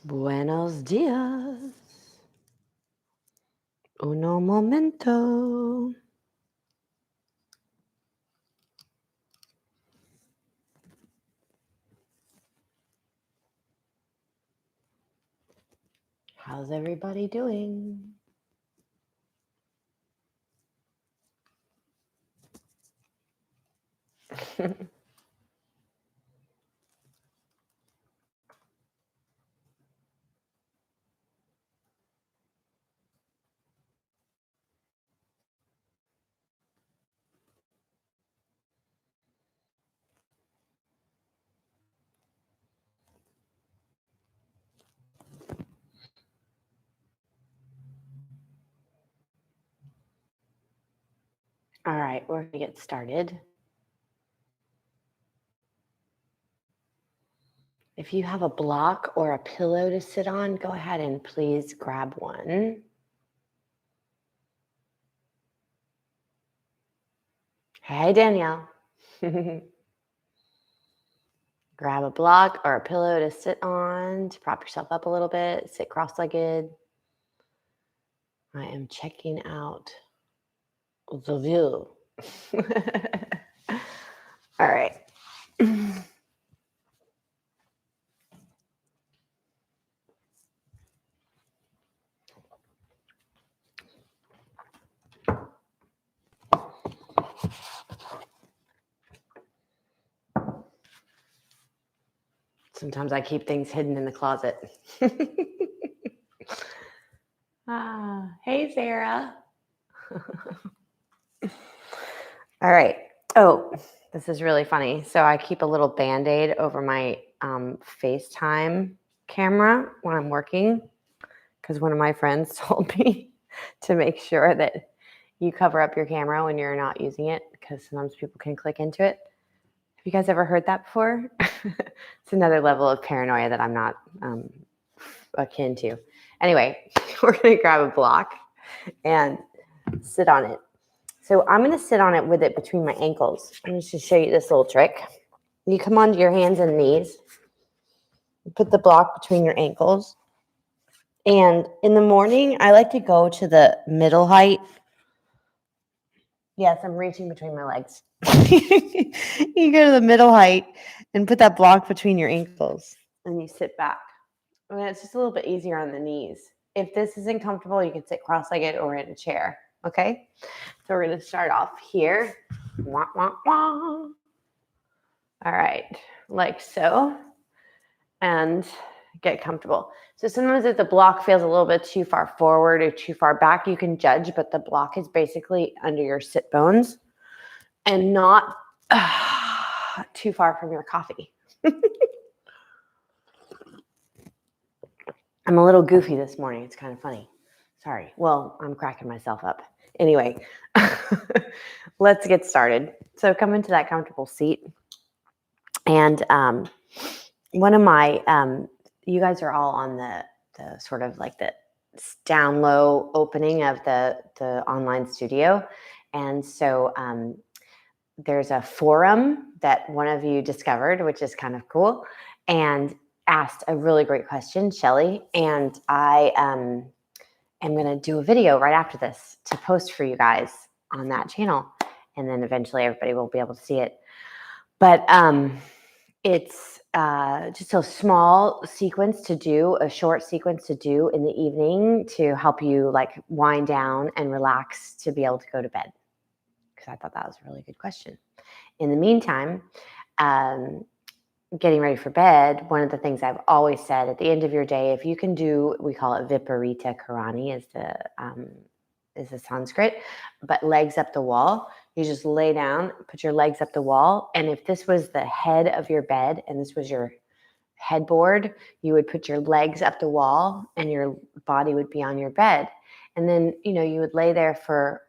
Buenos dias. Uno momento. How's everybody doing? All right, we're going to get started. If you have a block or a pillow to sit on, go ahead and please grab one. Hey, Danielle. Grab a block or a pillow to sit on to prop yourself up a little bit. Sit cross-legged. I am checking out the view. All right. Sometimes I keep things hidden in the closet. Hey, Sarah. All right. Oh, this is really funny. So I keep a little Band-Aid over my FaceTime camera when I'm working because one of my friends told me to make sure that you cover up your camera when you're not using it because sometimes people can click into it. Have you guys ever heard that before? It's another level of paranoia that I'm not akin to. Anyway, we're going to grab a block and sit on it. So I'm going to sit on it with it between my ankles. I'm just going to show you this little trick. You come onto your hands and knees, put the block between your ankles. And in the morning, I like to go to the middle height. Yes, I'm reaching between my legs. You go to the middle height and put that block between your ankles and you sit back. I mean, it's just a little bit easier on the knees. If this isn't comfortable, you can sit cross-legged or in a chair. Okay, so we're going to start off here. Wah, wah, wah. All right, like so, and get comfortable. So sometimes if the block feels a little bit too far forward or too far back, you can judge, but the block is basically under your sit bones and not too far from your coffee. I'm a little goofy this morning. It's kind of funny. Sorry. Well, I'm cracking myself up. Anyway, let's get started. So come into that comfortable seat. And one of my, you guys are all on the sort of like the down low opening of the online studio. And so there's a forum that one of you discovered, which is kind of cool, and asked a really great question, Shelly. And I am going to do a video right after this to post for you guys on that channel. And then eventually everybody will be able to see it. But it's just a small sequence to do, a short sequence to do in the evening to help you like wind down and relax to be able to go to bed. Because I thought that was a really good question. In the meantime, getting ready for bed, one of the things I've always said at the end of your day, if you can do, we call it Viparita Karani is the Sanskrit, but legs up the wall. You just lay down, put your legs up the wall. And if this was the head of your bed and this was your headboard, you would put your legs up the wall and your body would be on your bed. And then, you would lay there for,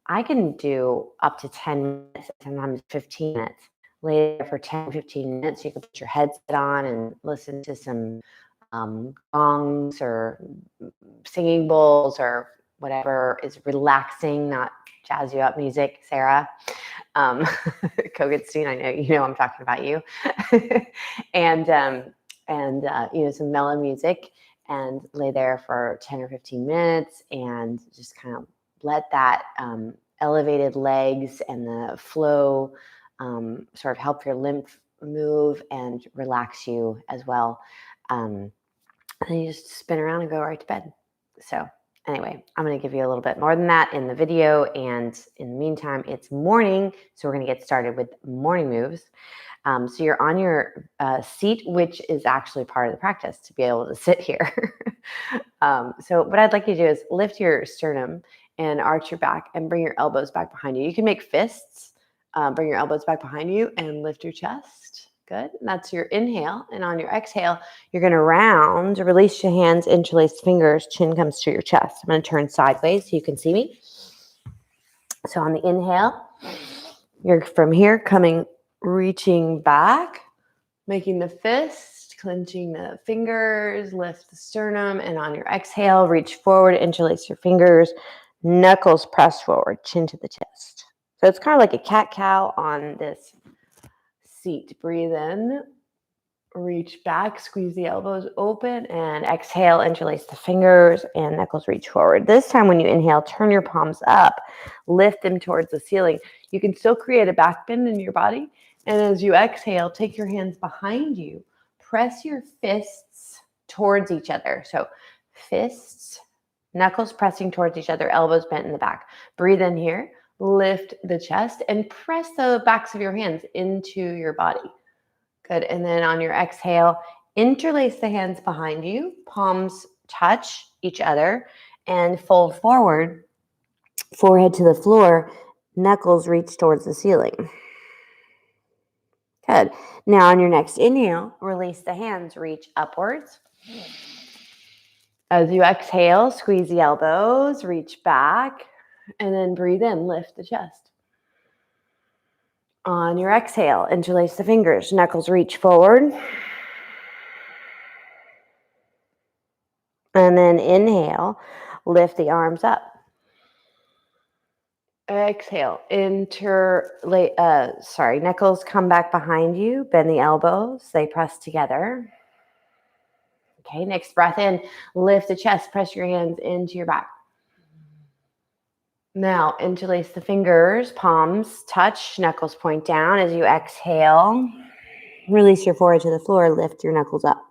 I can do up to 10 minutes, sometimes 15 minutes. Lay there for 10, 15 minutes. You can put your headset on and listen to some gongs or singing bowls or whatever is relaxing, not jazz you up music, Sarah. Kogetstein, I know I'm talking about you. And and some mellow music, and lay there for 10 or 15 minutes and just kind of let that elevated legs and the flow sort of help your lymph move and relax you as well. And then you just spin around and go right to bed. So anyway, I'm going to give you a little bit more than that in the video. And in the meantime, it's morning. So we're going to get started with morning moves. So you're on your seat, which is actually part of the practice to be able to sit here. So what I'd like you to do is lift your sternum and arch your back and bring your elbows back behind you. You can make fists. Bring your elbows back behind you and lift your chest. Good. And that's your inhale. And on your exhale, you're going to round, release your hands, interlace fingers, chin comes to your chest. I'm going to turn sideways so you can see me. So on the inhale, you're from here reaching back, making the fist, clenching the fingers, lift the sternum. And on your exhale, reach forward, interlace your fingers, knuckles press forward, chin to the chest. So it's kind of like a cat-cow on this seat. Breathe in, reach back, squeeze the elbows open, and exhale, interlace the fingers, and knuckles reach forward. This time when you inhale, turn your palms up, lift them towards the ceiling. You can still create a back bend in your body. And as you exhale, take your hands behind you. Press your fists towards each other. So fists, knuckles pressing towards each other, elbows bent in the back. Breathe in here. Lift the chest and press the backs of your hands into your body. Good. And then on your exhale, interlace the hands behind you, palms touch each other, and fold forward, forehead to the floor, knuckles reach towards the ceiling. Good. Now on your next inhale, release the hands, reach upwards. As you exhale, squeeze the elbows, reach back. And then breathe in, lift the chest. On your exhale, interlace the fingers, knuckles reach forward. And then inhale, lift the arms up. Exhale, knuckles come back behind you, bend the elbows, they press together. Okay, next breath in, lift the chest, press your hands into your back. Now, interlace the fingers, palms touch, knuckles point down. As you exhale, release your forehead to the floor, lift your knuckles up.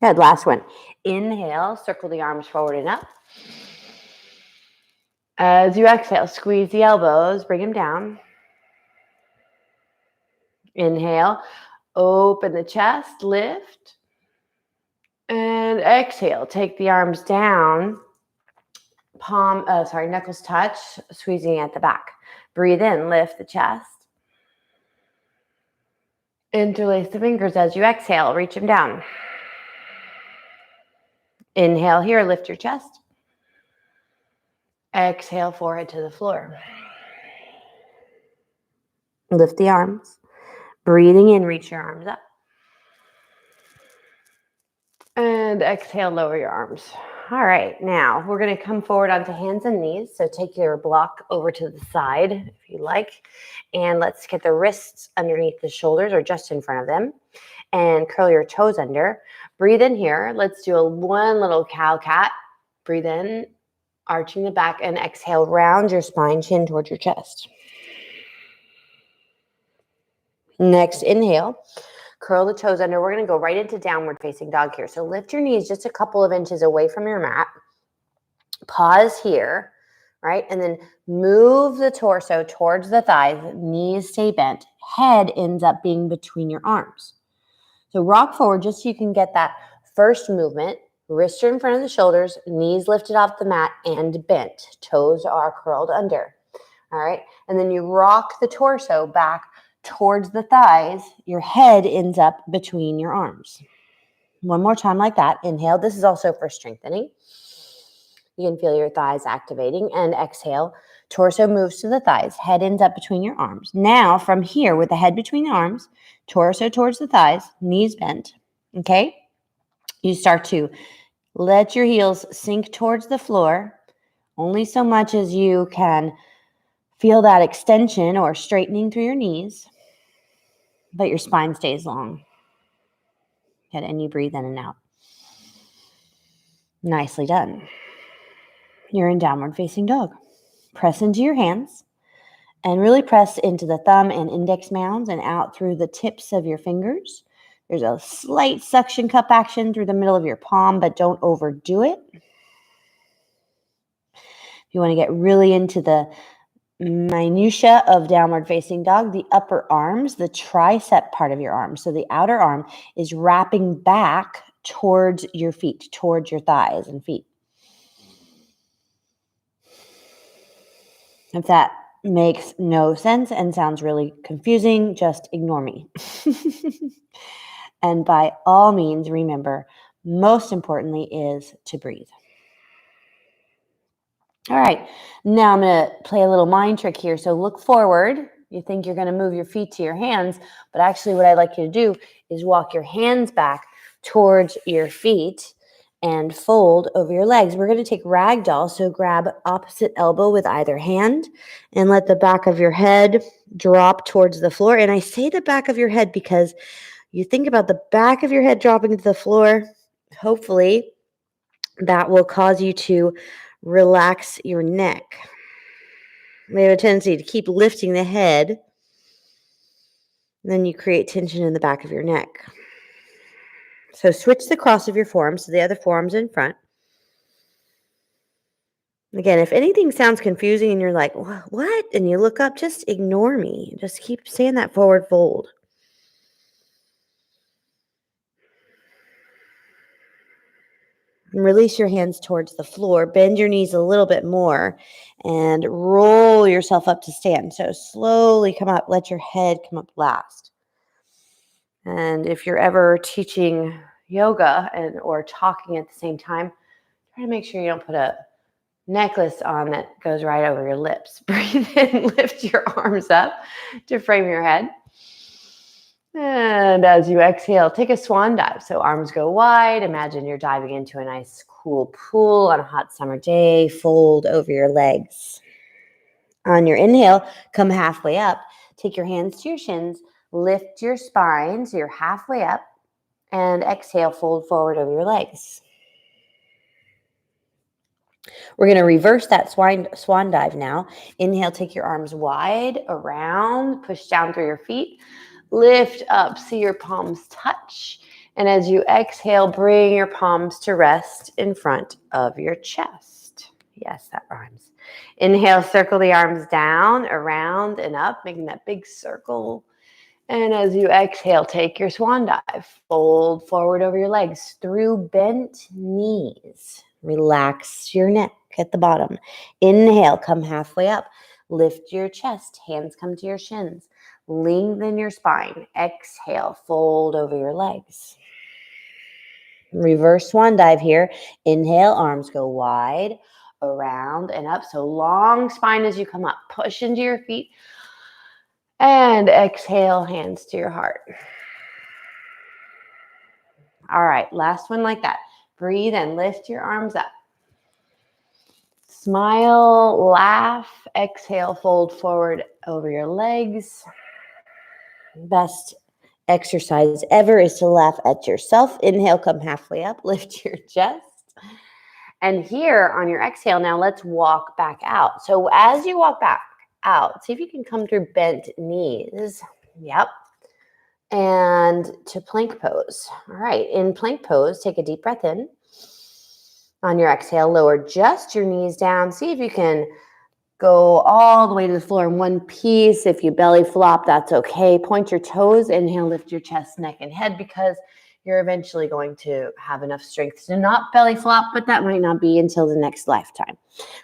Good, last one. Inhale, circle the arms forward and up. As you exhale, squeeze the elbows, bring them down. Inhale, open the chest, lift. And exhale, take the arms down. Knuckles touch, squeezing at the back. Breathe in, lift the chest. Interlace the fingers as you exhale, reach them down. Inhale here, lift your chest. Exhale, forehead to the floor. Lift the arms. Breathing in, reach your arms up. And exhale, lower your arms. All right, now we're going to come forward onto hands and knees. So take your block over to the side if you like. And let's get the wrists underneath the shoulders or just in front of them. And curl your toes under. Breathe in here. Let's do one little cow cat. Breathe in, arching the back, and exhale, round your spine, chin towards your chest. Next, inhale. Curl the toes under. We're going to go right into downward facing dog here. So lift your knees just a couple of inches away from your mat. Pause here, right? And then move the torso towards the thighs. Knees stay bent. Head ends up being between your arms. So rock forward just so you can get that first movement. Wrists are in front of the shoulders. Knees lifted off the mat and bent. Toes are curled under. All right? And then you rock the torso back towards the thighs. Your head ends up between your arms. One more time like that. Inhale. This is also for strengthening. You can feel your thighs activating. And exhale. Torso moves to the thighs. Head ends up between your arms. Now, from here, with the head between the arms, torso towards the thighs, knees bent. Okay? You start to let your heels sink towards the floor, only so much as you can feel that extension or straightening through your knees, but your spine stays long. Good. And you breathe in and out. Nicely done. You're in downward facing dog. Press into your hands and really press into the thumb and index mounds and out through the tips of your fingers. There's a slight suction cup action through the middle of your palm, but don't overdo it. If you want to get really into the minutia of downward facing dog, the upper arms, the tricep part of your arm. So the outer arm is wrapping back towards your feet, towards your thighs and feet. If that makes no sense and sounds really confusing, just ignore me. And by all means, remember, most importantly is to breathe. All right, now I'm going to play a little mind trick here. So look forward. You think you're going to move your feet to your hands, but actually what I'd like you to do is walk your hands back towards your feet and fold over your legs. We're going to take Ragdoll, so grab opposite elbow with either hand and let the back of your head drop towards the floor. And I say the back of your head because you think about the back of your head dropping to the floor. Hopefully that will cause you to relax your neck. We have a tendency to keep lifting the head. Then you create tension in the back of your neck. So switch the cross of your forearms so the other forearm's in front. Again, if anything sounds confusing and you're like, what? And you look up, just ignore me. Just keep saying that forward fold. And release your hands towards the floor. Bend your knees a little bit more and roll yourself up to stand. So slowly come up. Let your head come up last. And if you're ever teaching yoga or talking at the same time, try to make sure you don't put a necklace on that goes right over your lips. Breathe in, lift your arms up to frame your head. And as you exhale, take a swan dive. So arms go wide. Imagine you're diving into a nice cool pool on a hot summer day. Fold over your legs. On your inhale, come halfway up. Take your hands to your shins. Lift your spine so you're halfway up. And exhale, fold forward over your legs. We're going to reverse that swan dive now. Inhale, take your arms wide around, push down through your feet. Lift up, see your palms touch. And as you exhale, bring your palms to rest in front of your chest. Yes, that rhymes. Inhale, circle the arms down, around, and up, making that big circle. And as you exhale, take your swan dive. Fold forward over your legs through bent knees. Relax your neck at the bottom. Inhale, come halfway up. Lift your chest. Hands come to your shins. Lengthen your spine. Exhale, fold over your legs. Reverse swan dive here. Inhale, arms go wide, around, and up. So long spine as you come up. Push into your feet. And exhale, hands to your heart. All right, last one like that. Breathe and lift your arms up. Smile, laugh, exhale, fold forward over your legs. Best exercise ever is to laugh at yourself. Inhale, come halfway up, lift your chest. And here on your exhale, now let's walk back out. So as you walk back out, see if you can come through bent knees. Yep. And to plank pose. All right, in plank pose, take a deep breath in. On your exhale, lower just your knees down. See if you can go all the way to the floor in one piece. If you belly flop, that's okay. Point your toes. Inhale, lift your chest, neck, and head because you're eventually going to have enough strength to not belly flop, but that might not be until the next lifetime.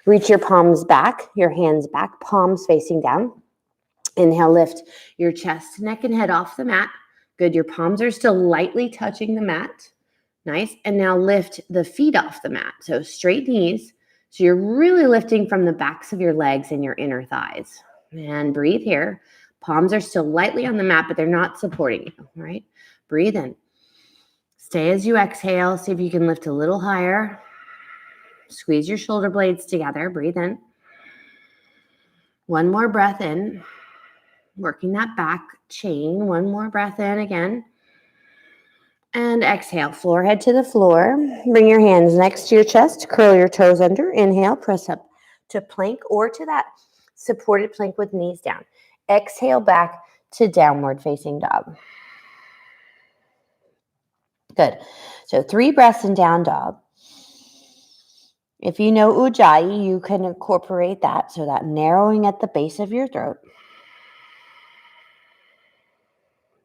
Reach your palms back, your hands back, palms facing down. Inhale, lift your chest, neck, and head off the mat. Good. Your palms are still lightly touching the mat. Nice. And now lift the feet off the mat. So straight knees. So you're really lifting from the backs of your legs and your inner thighs. And breathe here. Palms are still lightly on the mat, but they're not supporting you. All right. Breathe in. Stay as you exhale. See if you can lift a little higher. Squeeze your shoulder blades together. Breathe in. One more breath in. Working that back chain. One more breath in again. And exhale, forehead to the floor. Bring your hands next to your chest. Curl your toes under. Inhale, press up to plank or to that supported plank with knees down. Exhale back to downward facing dog. Good. So 3 breaths in down dog. If you know Ujjayi, you can incorporate that. So that narrowing at the base of your throat.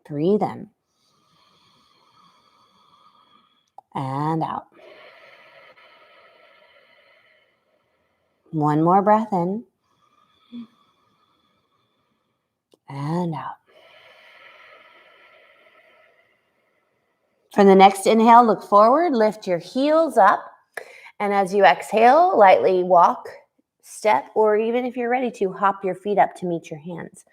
Breathe in. And out. One more breath in. And out. For the next inhale, look forward, lift your heels up. And as you exhale, lightly walk, step, or even if you're ready to, hop your feet up to meet your hands.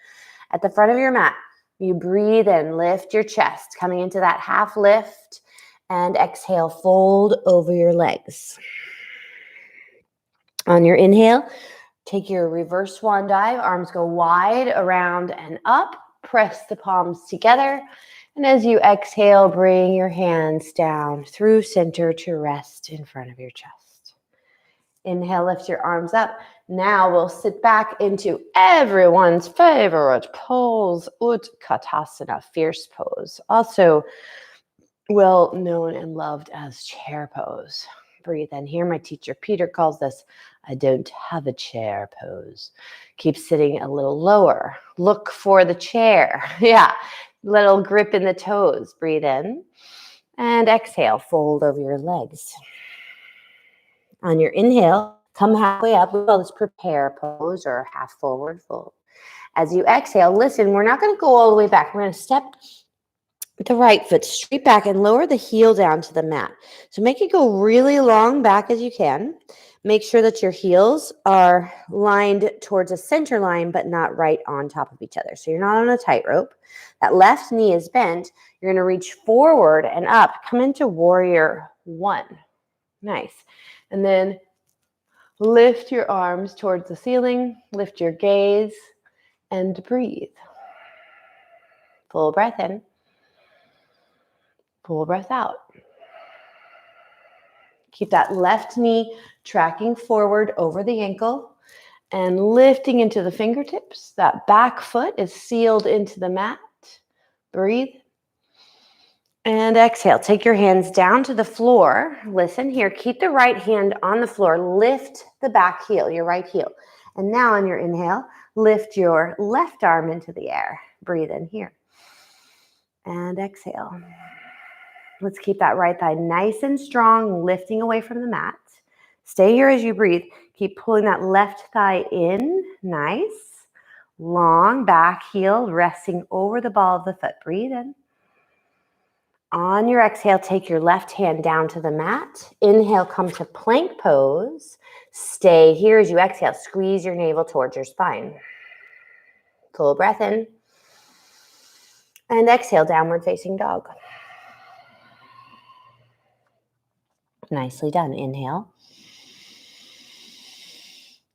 At the front of your mat, you breathe in, lift your chest, coming into that half lift, and exhale, fold over your legs. On your inhale, take your reverse swan dive, arms go wide, around and up, press the palms together. And as you exhale, bring your hands down through center to rest in front of your chest. Inhale, lift your arms up. Now we'll sit back into everyone's favorite pose, Utkatasana, fierce pose. Also well known and loved as chair pose. Breathe in here. My teacher Peter calls this I don't have a chair pose. Keep sitting a little lower. Look for the chair. Yeah. Little grip in the toes. Breathe in. And exhale. Fold over your legs. On your inhale, come halfway up. We call this prepare pose or half forward fold. As you exhale, listen, we're not going to go all the way back. We're going to step the right foot straight back and lower the heel down to the mat. So make it go really long back as you can. Make sure that your heels are lined towards a center line, but not right on top of each other. So you're not on a tightrope. That left knee is bent. You're going to reach forward and up. Come into warrior one. Nice. And then lift your arms towards the ceiling. Lift your gaze and breathe. Full breath in. Full breath out. Keep that left knee tracking forward over the ankle and lifting into the fingertips. That back foot is sealed into the mat. Breathe. And exhale. Take your hands down to the floor. Listen here. Keep the right hand on the floor. Lift the back heel, your right heel. And now on your inhale, lift your left arm into the air. Breathe in here. And exhale. Let's keep that right thigh nice and strong, lifting away from the mat. Stay here as you breathe. Keep pulling that left thigh in. Nice. Long back heel resting over the ball of the foot. Breathe in. On your exhale, take your left hand down to the mat. Inhale, come to plank pose. Stay here as you exhale. Squeeze your navel towards your spine. Full breath in. And exhale, downward facing dog. Nicely done. Inhale.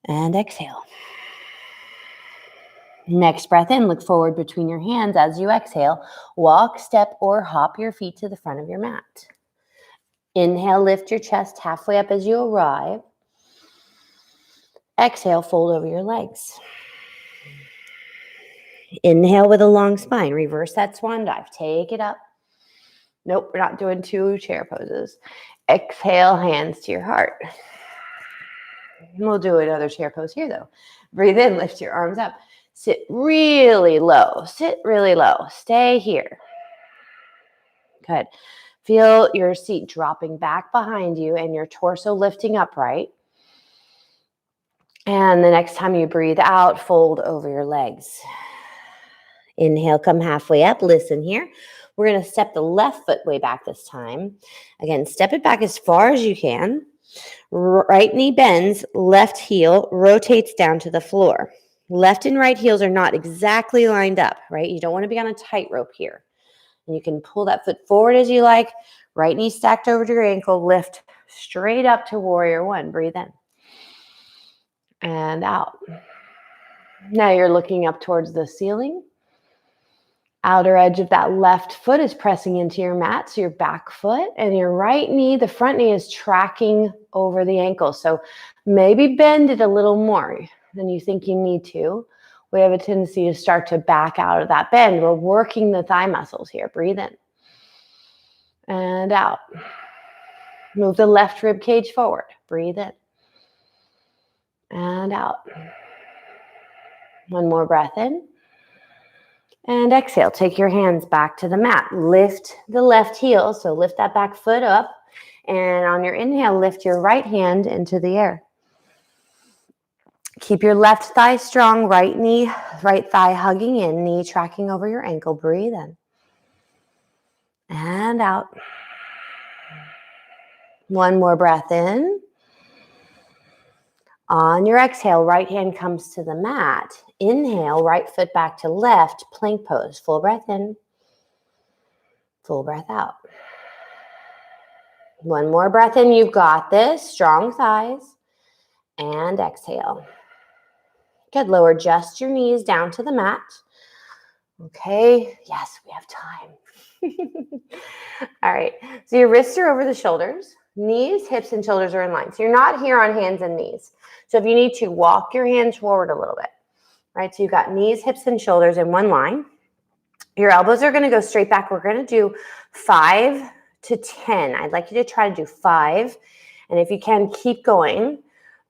And exhale. Next breath in, look forward between your hands as you exhale. Walk, step, or hop your feet to the front of your mat. Inhale, lift your chest halfway up as you arrive. Exhale, fold over your legs. Inhale with a long spine. Reverse that swan dive. Take it up. Nope, we're not doing 2 chair poses. Exhale, hands to your heart. We'll do another chair pose here though. Breathe in, lift your arms up. Sit really low. Sit really low. Stay here. Good. Feel your seat dropping back behind you and your torso lifting upright. And the next time you breathe out, fold over your legs. Inhale, come halfway up. Listen here. We're going to step the left foot way back this time. Again, step it back as far as you can. Right knee bends, left heel rotates down to the floor. Left and right heels are not exactly lined up, right? You don't want to be on a tightrope here. And you can pull that foot forward as you like. Right knee stacked over to your ankle. Lift straight up to warrior one. Breathe in. And out. Now you're looking up towards the ceiling. Outer edge of that left foot is pressing into your mat, so your back foot, and your right knee, the front knee is tracking over the ankle. So maybe bend it a little more than you think you need to. We have a tendency to start to back out of that bend. We're working the thigh muscles here. Breathe in and out. Move the left rib cage forward. Breathe in and out. One more breath in. And exhale, take your hands back to the mat. Lift the left heel, so lift that back foot up. And on your inhale, lift your right hand into the air. Keep your left thigh strong, right knee, right thigh hugging in, knee tracking over your ankle. Breathe in. And out. One more breath in. On your exhale, right hand comes to the mat. Inhale, right foot back to left, plank pose. Full breath in. Full breath out. One more breath in. You've got this. Strong thighs. And exhale. Good. Lower just your knees down to the mat. Okay. Yes, we have time. All right. So your wrists are over the shoulders. Knees, hips, and shoulders are in line. So you're not here on hands and knees. So if you need to, walk your hands forward a little bit. Right? So you've got knees, hips, and shoulders in one line. Your elbows are going to go straight back. We're going to do 5 to 10. I'd like you to try to do 5. And if you can, keep going.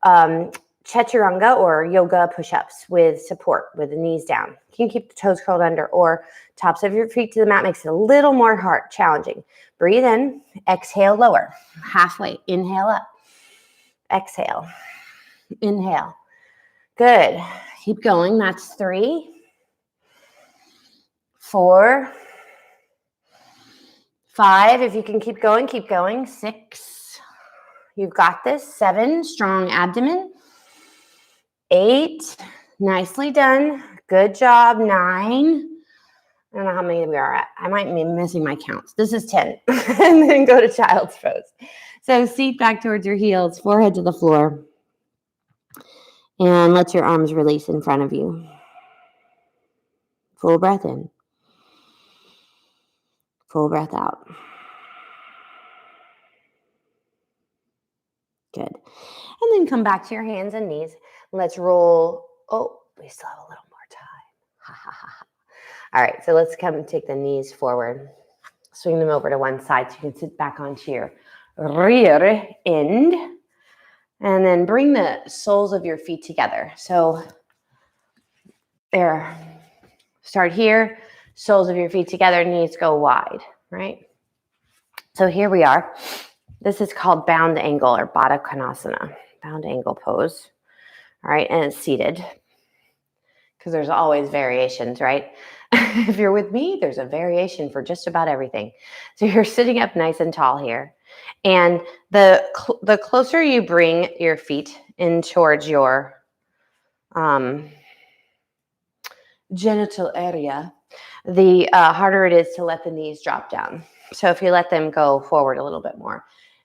Chaturanga or yoga push-ups with support, with the knees down. You can keep the toes curled under, or tops of your feet to the mat makes it a little more hard, challenging. Breathe in, exhale, lower. Halfway, inhale up. Exhale, inhale. Good. Keep going. That's 3, 4, 5. If you can keep going, keep going. 6. You've got this. 7, strong abdomen. 8, nicely done. Good job. 9. I don't know how many we are at. I might be missing my counts. This is 10. And then go to child's pose. So seat back towards your heels, forehead to the floor. And let your arms release in front of you. Full breath in. Full breath out. Good. And then come back to your hands and knees. Let's roll. Oh, we still have a little more time. Ha, ha, ha. All right, so let's come and take the knees forward. Swing them over to one side so you can sit back onto your rear end. And then bring the soles of your feet together. So there. Start here. Soles of your feet together. Knees go wide, right? So here we are. This is called bound angle or Badokanasana. Bound angle pose. All right, and it's seated. Because there's always variations, right? If you're with me, there's a variation for just about everything. So you're sitting up nice and tall here. And the closer you bring your feet in towards your genital area, the harder it is to let the knees drop down. So if you let them go forward a little bit more,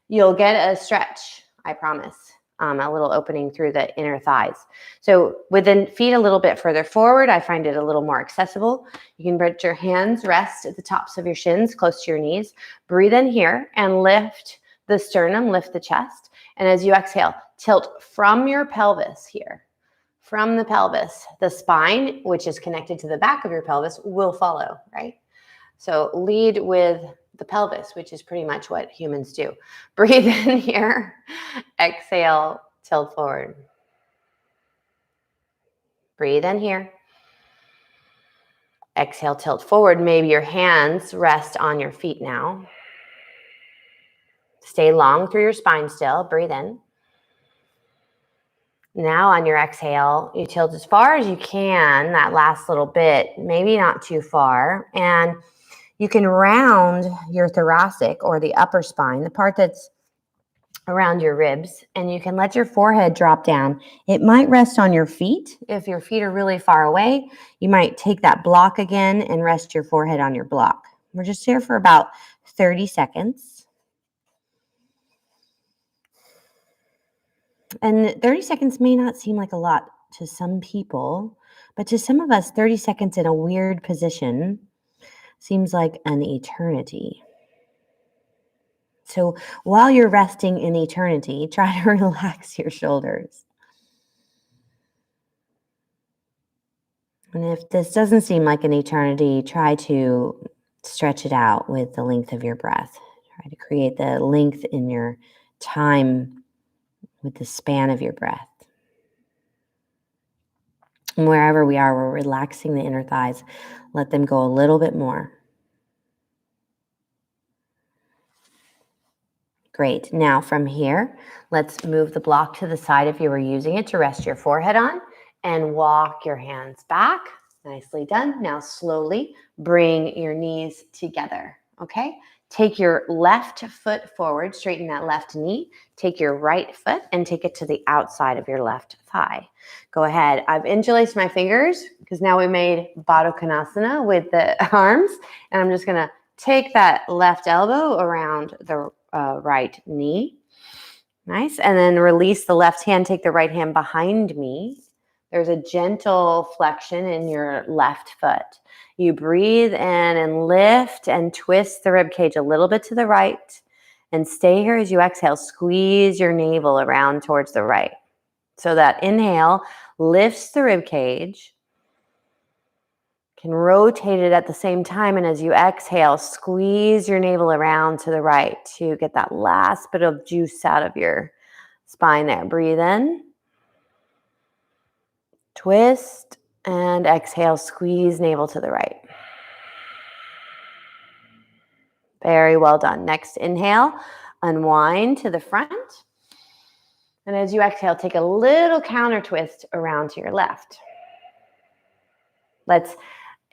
you'll get a stretch, I promise. A little opening through the inner thighs. So with the feet a little bit further forward, I find it a little more accessible. You can let your hands rest at the tops of your shins, close to your knees. Breathe in here and lift the sternum, lift the chest. And as you exhale, tilt from your pelvis here. From the pelvis, the spine, which is connected to the back of your pelvis, will follow, right? So lead with the pelvis, which is pretty much what humans do. Breathe in here. Exhale, tilt forward. Breathe in here. Exhale, tilt forward. Maybe your hands rest on your feet now. Stay long through your spine still. Breathe in. Now on your exhale, you tilt as far as you can, that last little bit, maybe not too far. And you can round your thoracic or the upper spine, the part that's around your ribs, and you can let your forehead drop down. It might rest on your feet. If your feet are really far away, you might take that block again and rest your forehead on your block. We're just here for about 30 seconds. And 30 seconds may not seem like a lot to some people, but to some of us, 30 seconds in a weird position Seems like an eternity. So while you're resting in eternity, try to relax your shoulders. And if this doesn't seem like an eternity, try to stretch it out with the length of your breath. Try to create the length in your time with the span of your breath. And wherever we are, we're relaxing the inner thighs. Let them go a little bit more. Great. Now from here, let's move the block to the side if you were using it to rest your forehead on, and walk your hands back. Nicely done. Now slowly bring your knees together, okay? Take your left foot forward, straighten that left knee. Take your right foot and take it to the outside of your left thigh. Go ahead. I've interlaced my fingers because now we made Badokanasana with the arms, and I'm just gonna take that left elbow around the right knee. Nice. And then release the left hand. Take the right hand behind me. There's a gentle flexion in your left foot. You breathe in and lift and twist the rib cage a little bit to the right. And stay here as you exhale. Squeeze your navel around towards the right. So that inhale lifts the rib cage. Can rotate it at the same time, and as you exhale, squeeze your navel around to the right to get that last bit of juice out of your spine there. Breathe in, twist, and exhale, squeeze navel to the right. Very well done. Next inhale, unwind to the front. And as you exhale, take a little counter twist around to your left. Let's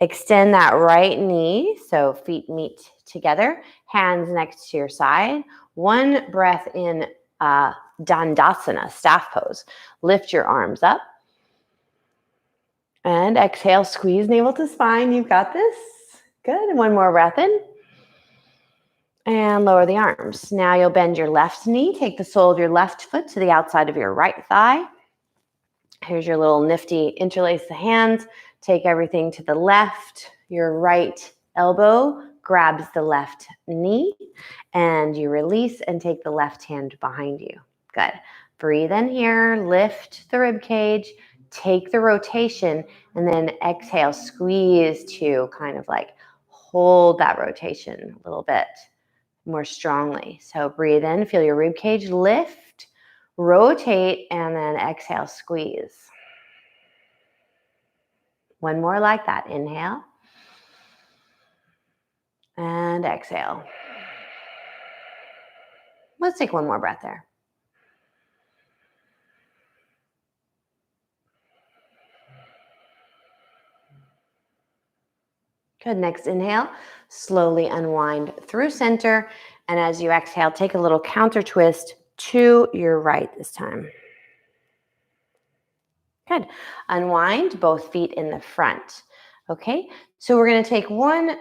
extend that right knee, so feet meet together, hands next to your side. One breath in Dandasana, staff pose. Lift your arms up. And exhale, squeeze navel to spine. You've got this. Good. One more breath in. And lower the arms. Now you'll bend your left knee. Take the sole of your left foot to the outside of your right thigh. Here's your little nifty interlace the hands. Take everything to the left. Your right elbow grabs the left knee, and you release and take the left hand behind you. Good. Breathe in here, lift the rib cage, take the rotation, and then exhale, squeeze to kind of like hold that rotation a little bit more strongly. So breathe in, feel your rib cage lift, rotate, and then exhale, squeeze. One more like that. Inhale. And exhale. Let's take one more breath there. Good. Next inhale. Slowly unwind through center. And as you exhale, take a little counter twist to your right this time. Good. Unwind both feet in the front. Okay. So we're going to take one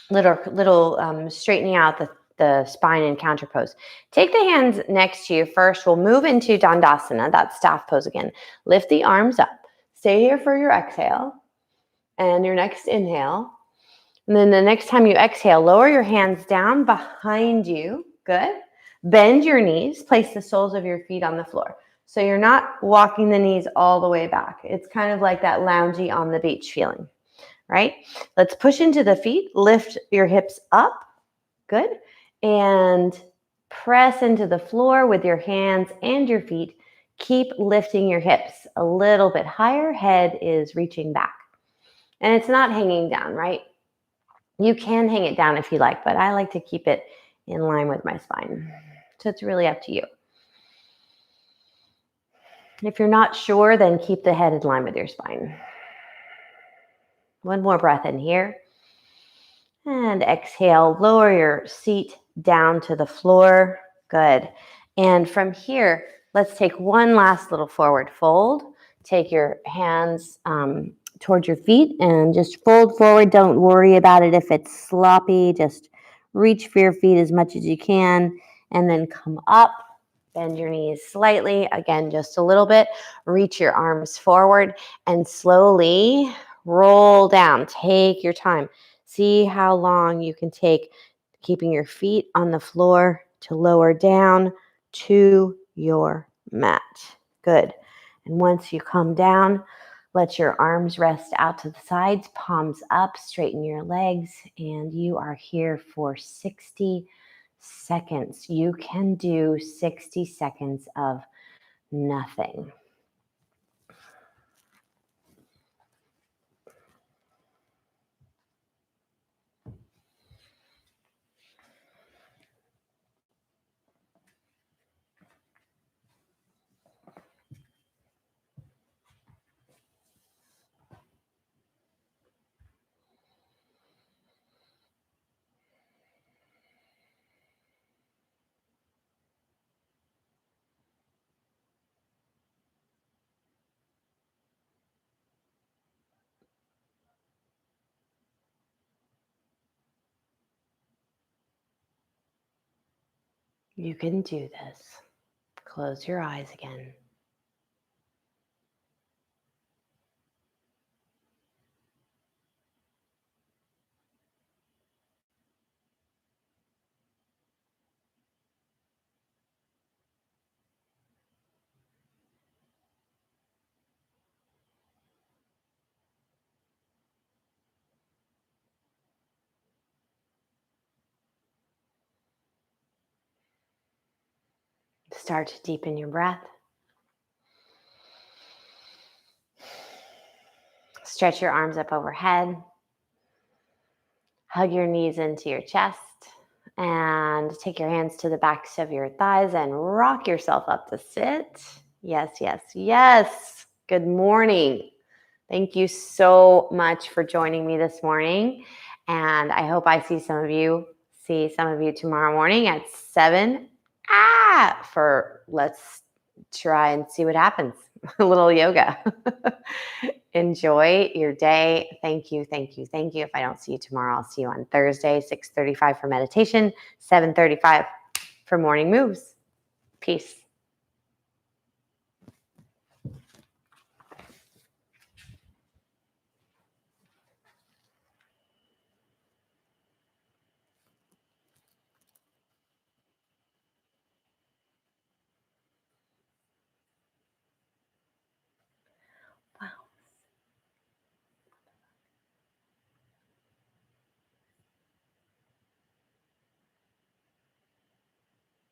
little straightening out the spine and counter pose. Take the hands next to you. First, we'll move into Dandasana, that staff pose again. Lift the arms up. Stay here for your exhale and your next inhale. And then the next time you exhale, lower your hands down behind you. Good. Bend your knees. Place the soles of your feet on the floor. So you're not walking the knees all the way back. It's kind of like that loungy on the beach feeling, right? Let's push into the feet. Lift your hips up. Good. And press into the floor with your hands and your feet. Keep lifting your hips a little bit higher. Head is reaching back. And it's not hanging down, right? You can hang it down if you like, but I like to keep it in line with my spine. So it's really up to you. If you're not sure, then keep the head in line with your spine. One more breath in here. And exhale, lower your seat down to the floor. Good. And from here, let's take one last little forward fold. Take your hands towards your feet and just fold forward. Don't worry about it if it's sloppy. Just reach for your feet as much as you can and then come up. Bend your knees slightly. Again, just a little bit. Reach your arms forward and slowly roll down. Take your time. See how long you can take keeping your feet on the floor to lower down to your mat. Good. And once you come down, let your arms rest out to the sides, palms up, straighten your legs, and you are here for 60 seconds. You can do 60 seconds of nothing. You can do this. Close your eyes again. Start to deepen your breath. Stretch your arms up overhead. Hug your knees into your chest and take your hands to the backs of your thighs and rock yourself up to sit. Yes, yes, yes. Good morning. Thank you so much for joining me this morning. And I hope I see some of you tomorrow morning at 7 for let's try and see what happens. A little yoga. Enjoy your day. Thank you, thank you, thank you. If I don't see you tomorrow, I'll see you on Thursday, 6:35 for meditation, 7:35 for morning moves. Peace.